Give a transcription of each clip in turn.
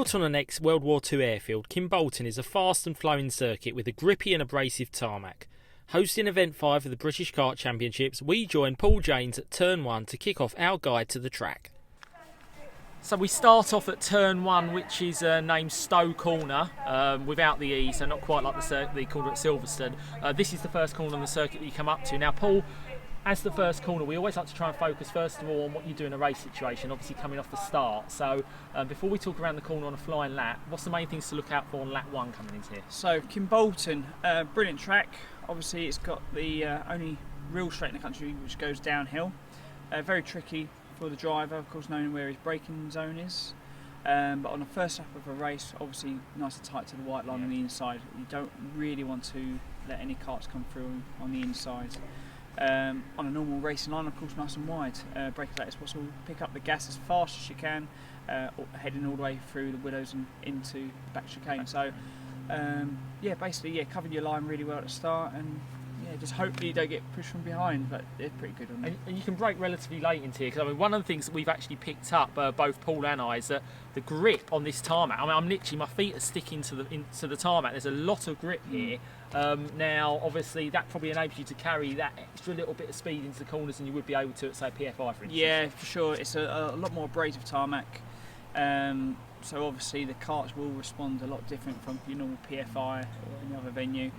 Built on an ex-World War II airfield, Kimbolton is a fast and flowing circuit with a grippy and abrasive tarmac. Hosting Event 5 of the British Kart Championships, we join Paul Janes at Turn 1 to kick off our guide to the track. So we start off at Turn 1, which is named Stowe Corner, without the E, so not quite like the corner at Silverstone. This is the first corner on the circuit that you come up to. Now, Paul, as the first corner, we always like to try and focus first of all on what you do in a race situation, obviously coming off the start. So before we talk around the corner on a flying lap, what's the main things to look out for on lap 1 coming into here? So Kimbolton, brilliant track. Obviously it's got the only real straight in the country which goes downhill. Very tricky for the driver, of course, knowing where his braking zone is. But on the first lap of a race, obviously nice and tight to the white line on the inside. You don't really want to let any carts come through on the inside. On a normal racing line, of course, nice and wide. Brake as late as possible, pick up the gas as fast as you can, heading all the way through the Willows and into the back chicane. So, basically, covering your line really well at the start, and just hopefully you don't get pushed from behind, but they're pretty good on it. And you can brake relatively late into here, because I mean, one of the things that we've actually picked up, both Paul and I, is that the grip on this tarmac. I mean, I'm literally, my feet are sticking to the tarmac. There's a lot of grip here. Now, obviously, that probably enables you to carry that extra little bit of speed into the corners than you would be able to at, say, PFI, for instance. Yeah, for sure. It's a lot more abrasive tarmac. So obviously the carts will respond a lot different from your normal PFI or any other venue.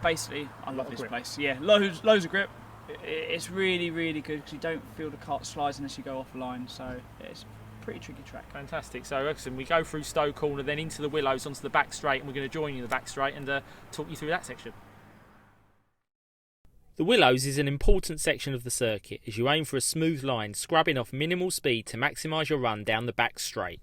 Basically, I love this place. Yeah, loads of grip. It's really, really good because you don't feel the cart slides unless you go offline. So it's a pretty tricky track. Fantastic. So excellent. We go through Stowe Corner, then into the Willows, onto the back straight, and we're going to join you in the back straight and talk you through that section. The Willows is an important section of the circuit as you aim for a smooth line, scrubbing off minimal speed to maximise your run down the back straight.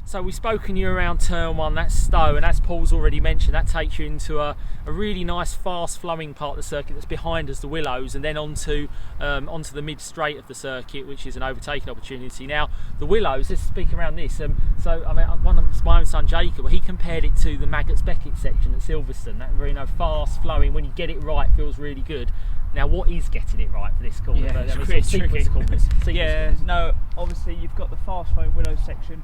So we've spoken you around Turn 1, that's Stowe, and as Paul's already mentioned, that takes you into a really nice fast flowing part of the circuit that's behind us, the Willows, and then onto the mid straight of the circuit, which is an overtaking opportunity. Now the Willows, let's speak around this. So I mean, my own son Jacob, he compared it to the Maggots Beckett section at Silverstone, that very fast flowing, when you get it right, feels really good. Now, what is getting it right for this corner? Yeah, it's pretty tricky. Obviously you've got the fast flowing Willows section.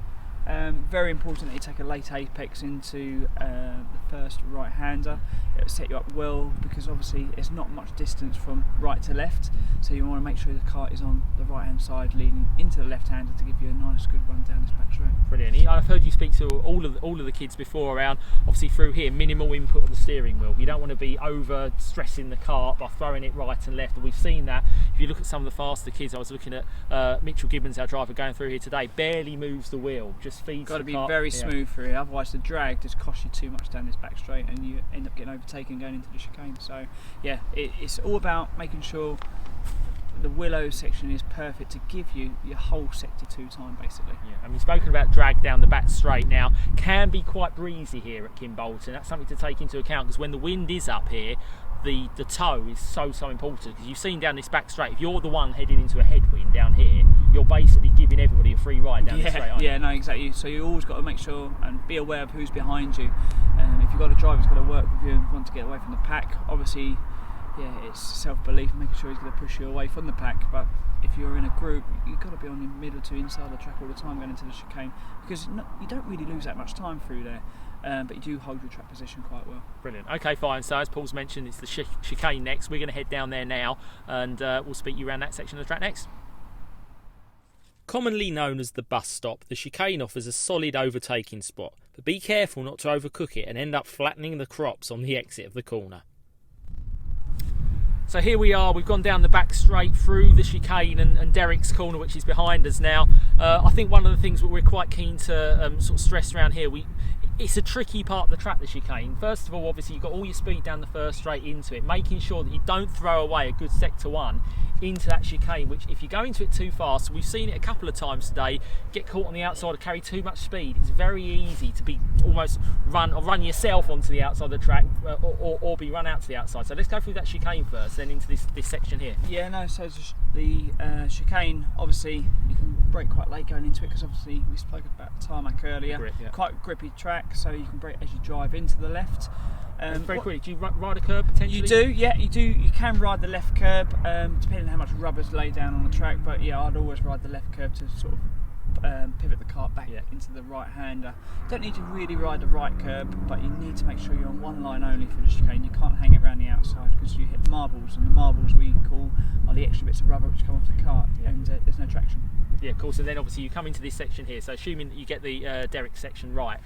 Very important that you take a late apex into the first right-hander. It'll set you up well because obviously it's not much distance from right to left, so you want to make sure the kart is on the right-hand side leading into the left-hander to give you a nice good run down this back straight. Brilliant. I've heard you speak to all of the kids before around, obviously through here, minimal input on the steering wheel. You don't want to be over stressing the kart by throwing it right and left, and we've seen that. If you look at some of the faster kids, I was looking at Mitchell Gibbons, our driver, going through here today, barely moves the wheel, just feeds got to the be kart. very smooth through here, otherwise the drag just costs you too much down this back straight and you end up getting overtaken going into the chicane. So yeah, it's all about making sure the Willows section is perfect to give you your whole sector 2 time basically. Yeah, and we've spoken about drag down the back straight. Now, can be quite breezy here at Kimbolton. That's something to take into account because when the wind is up here, the toe is so important, because you've seen down this back straight, if you're the one heading into a headwind down here, you're basically giving everybody a free ride down the straight, aren't you? Yeah, no, exactly. So you always got to make sure and be aware of who's behind you. If you've got a driver who's got to work with you and want to get away from the pack, obviously, it's self-belief, making sure he's going to push you away from the pack. But if you're in a group, you've got to be on the middle to inside the track all the time going into the chicane, because you don't really lose that much time through there. But you do hold your track position quite well. Brilliant. Okay, fine. So as Paul's mentioned, it's the chicane next. We're going to head down there now, and we'll speak you around that section of the track next. Commonly known as the bus stop, the chicane offers a solid overtaking spot, but be careful not to overcook it and end up flattening the crops on the exit of the corner. So here we are, we've gone down the back straight through the chicane and Derek's corner, which is behind us now. I think one of the things that we're quite keen to sort of stress around here, it's a tricky part of the track, the chicane. First of all, obviously you've got all your speed down the first straight into it, making sure that you don't throw away a good sector 1 into that chicane, which if you go into it too fast, we've seen it a couple of times today, get caught on the outside or carry too much speed. It's very easy to be almost run yourself onto the outside of the track or be run out to the outside. So let's go through that chicane first, then into this section here. Yeah, no, so the chicane, obviously you can brake quite late going into it because obviously we spoke about tarmac earlier. Grip, yeah. Quite grippy track, so you can brake as you drive into the left. Very quickly, do you ride a curb potentially? You do, yeah, you do. You can ride the left curb, depending on how much rubber's laid down on the track. But yeah, I'd always ride the left curb to sort of pivot the kart back into the right-hander. Don't need to really ride the right curb, but you need to make sure you're on one line only for the chicane. You can't hang it around the outside because you hit marbles, and the marbles we call are the extra bits of rubber which come off the kart, and there's no traction. Yeah, of course. And then obviously you come into this section here, so assuming that you get the Derrick section right,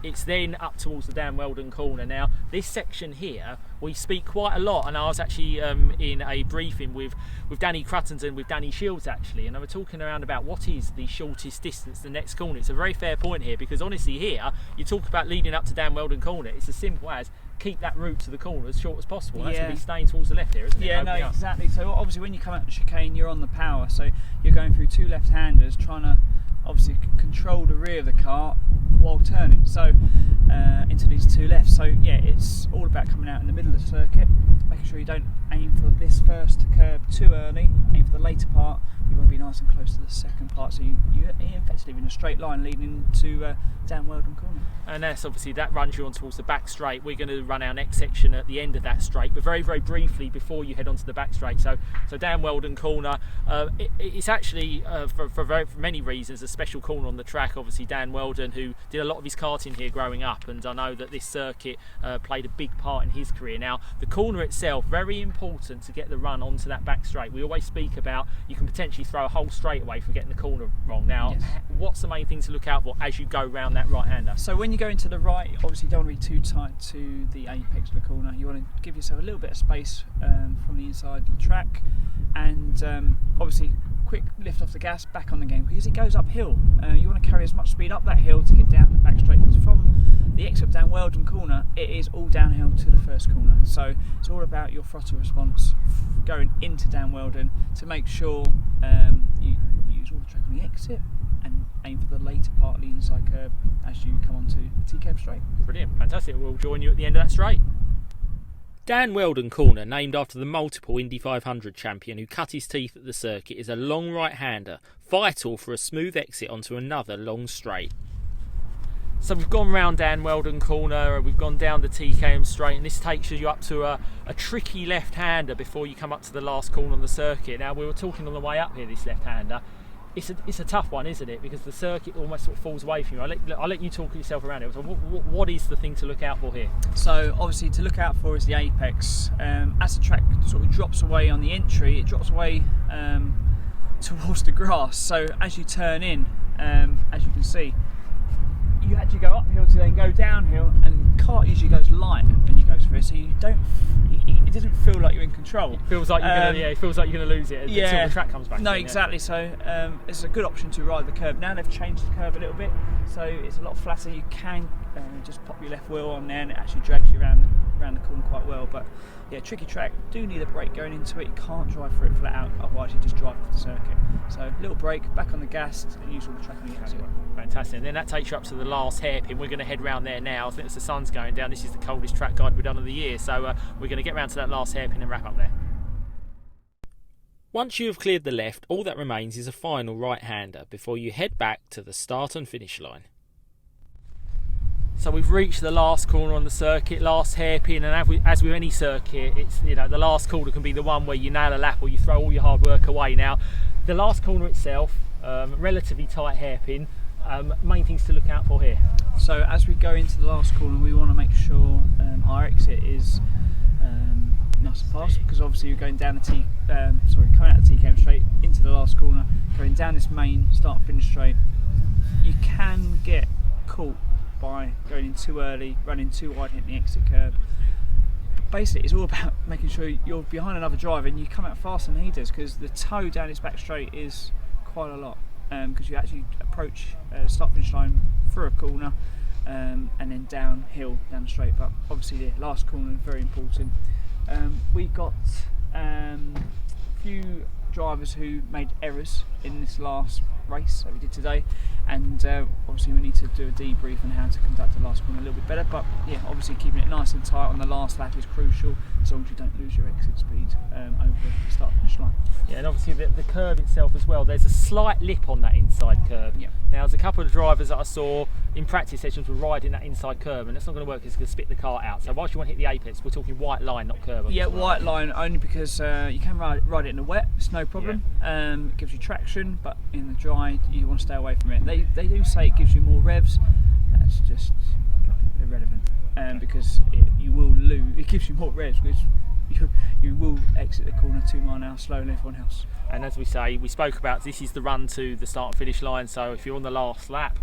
it's then up towards the Dan Wheldon corner. Now, this section here, we speak quite a lot, and I was actually in a briefing with Danny Cruttenden, with Danny Shields actually, and I was talking around about what is the shortest distance to the next corner. It's a very fair point here, because honestly here, you talk about leading up to Dan Wheldon corner, it's as simple as keep that route to the corner as short as possible. That's going to be staying towards the left here, isn't it? Yeah, no, exactly. So obviously when you come out the chicane, you're on the power, so you're going through two left-handers, trying to obviously control the rear of the car while turning, so into these two lefts. So yeah, it's all about coming out in the middle of the circuit, making sure you don't aim for this first curb too early, aim for the later part. You want to be nice and close to the second part, so you're effectively in a straight line leading to Dan Wheldon corner. And that's obviously, that runs you on towards the back straight. We're going to run our next section at the end of that straight, but very, very briefly before you head onto the back straight. So Dan Wheldon corner, it's actually for many reasons a special corner on the track. Obviously Dan Wheldon, who did a lot of his karting here growing up, and I know that this circuit played a big part in his career. Now, the corner itself, very important to get the run onto that back straight. We always speak about you can potentially throw a whole straight away for getting the corner wrong. Now, what's the main thing to look out for as you go round that right-hander? So when you go into the right, obviously you don't want to be too tight to the apex of the corner. You want to give yourself a little bit of space from the inside of the track, and obviously quick lift off the gas, back on the game, because it goes uphill. You want to carry as much speed up that hill to get down the back straight, because from the exit of Dan Wheldon corner, it is all downhill to the first corner. So it's all about your throttle response going into Dan Wheldon to make sure you use all the track on the exit and aim for the later part of the inside curb as you come onto the T-curb straight. Brilliant, fantastic. We'll join you at the end of that straight. Dan Wheldon corner, named after the multiple Indy 500 champion who cut his teeth at the circuit, is a long right-hander, vital for a smooth exit onto another long straight. So we've gone round Dan Wheldon corner, we've gone down the TKM straight, and this takes you up to a tricky left-hander before you come up to the last corner on the circuit. Now, we were talking on the way up here, this left-hander. It's a tough one, isn't it? Because the circuit almost sort of falls away from you. I'll let you talk yourself around it. So what is the thing to look out for here? So obviously to look out for is the apex. As the track sort of drops away on the entry, it drops away towards the grass. So as you turn in, as you can see, you actually go uphill to then go downhill, and the kart usually goes light when you go through it, so you don't. It doesn't feel like you're in control. It feels like you're gonna, it feels like you're gonna lose it until the track comes back. No, exactly. So it's a good option to ride the curb. Now they've changed the curb a little bit, so it's a lot flatter. You can just pop your left wheel on there, and it actually drags you around the corner quite well. But yeah, tricky track. Do need a brake going into it. You can't drive through it flat out, otherwise you just drive off the circuit. So little brake, back on the gas, and use all the track on the exit. Fantastic. And then that takes you up to the last hairpin. We're going to head round there now. I think as the sun's going down, this is the coldest track guide we've done of the year. So we're going to get round to that last hairpin and wrap up there. Once you have cleared the left, all that remains is a final right-hander before you head back to the start and finish line. So we've reached the last corner on the circuit, last hairpin, and as with any circuit, it's, the last corner can be the one where you nail a lap or you throw all your hard work away. Now, the last corner itself, relatively tight hairpin. Main things to look out for here. So as we go into the last corner, we want to make sure our exit is nice and fast, because obviously you're going down the coming out the TKM straight into the last corner, going down this main start-finish straight. You can get caught by going in too early, running too wide, hitting the exit curb. But basically, it's all about making sure you're behind another driver and you come out faster than he does, because the toe down his back straight is quite a lot. Because you actually approach start-finish line through a corner and then downhill down the straight. But obviously the last corner is very important. We got a few drivers who made errors in this last race that we did today, and obviously we need to do a debrief on how to conduct the last corner a little bit better. But yeah, obviously keeping it nice and tight on the last lap is crucial, as long as you don't lose your exit speed over the start-finish line. Yeah, and obviously the curb itself as well, there's a slight lip on that inside curb. Yeah. Now there's a couple of drivers that I saw in practice sessions we're riding that inside curve, and that's not going to work. It's going to spit the kart out. So whilst you want to hit the apex, we're talking white line, not curve. Yeah, white line only because you can ride it in the wet. It's no problem. It gives you traction, but in the dry you want to stay away from it. They do say it gives you more revs. That's just irrelevant, because you will lose. It gives you more revs because you will exit the corner 2 miles an hour slower than everyone else. And as we say, we spoke about this is the run to the start and finish line. So if you're on the last lap,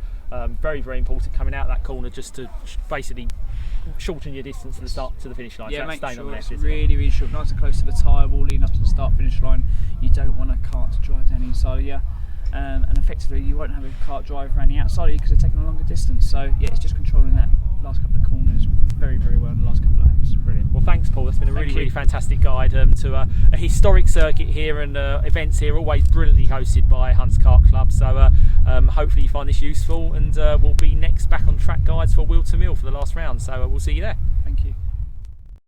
very, very important coming out that corner just to basically shorten your distance to the start to the finish line. Yeah, so make staying sure on the it's left, really, really short, nice and close to the tyre wall, leading up to the start finish line. You don't want a kart to drive down the inside of you, and effectively you won't have a kart drive around the outside of you because they're taking a longer distance. So yeah, it's just controlling that last couple of corners very, very well in the last couple of laps. Brilliant. Well, thanks, Paul. That's been a really fantastic guide to a historic circuit here, and events here always brilliantly hosted by Hunts Kart Club. So hopefully you find this useful, and we'll be next back on track guides for Wheel to Mill for the last round. So we'll see you there. Thank you.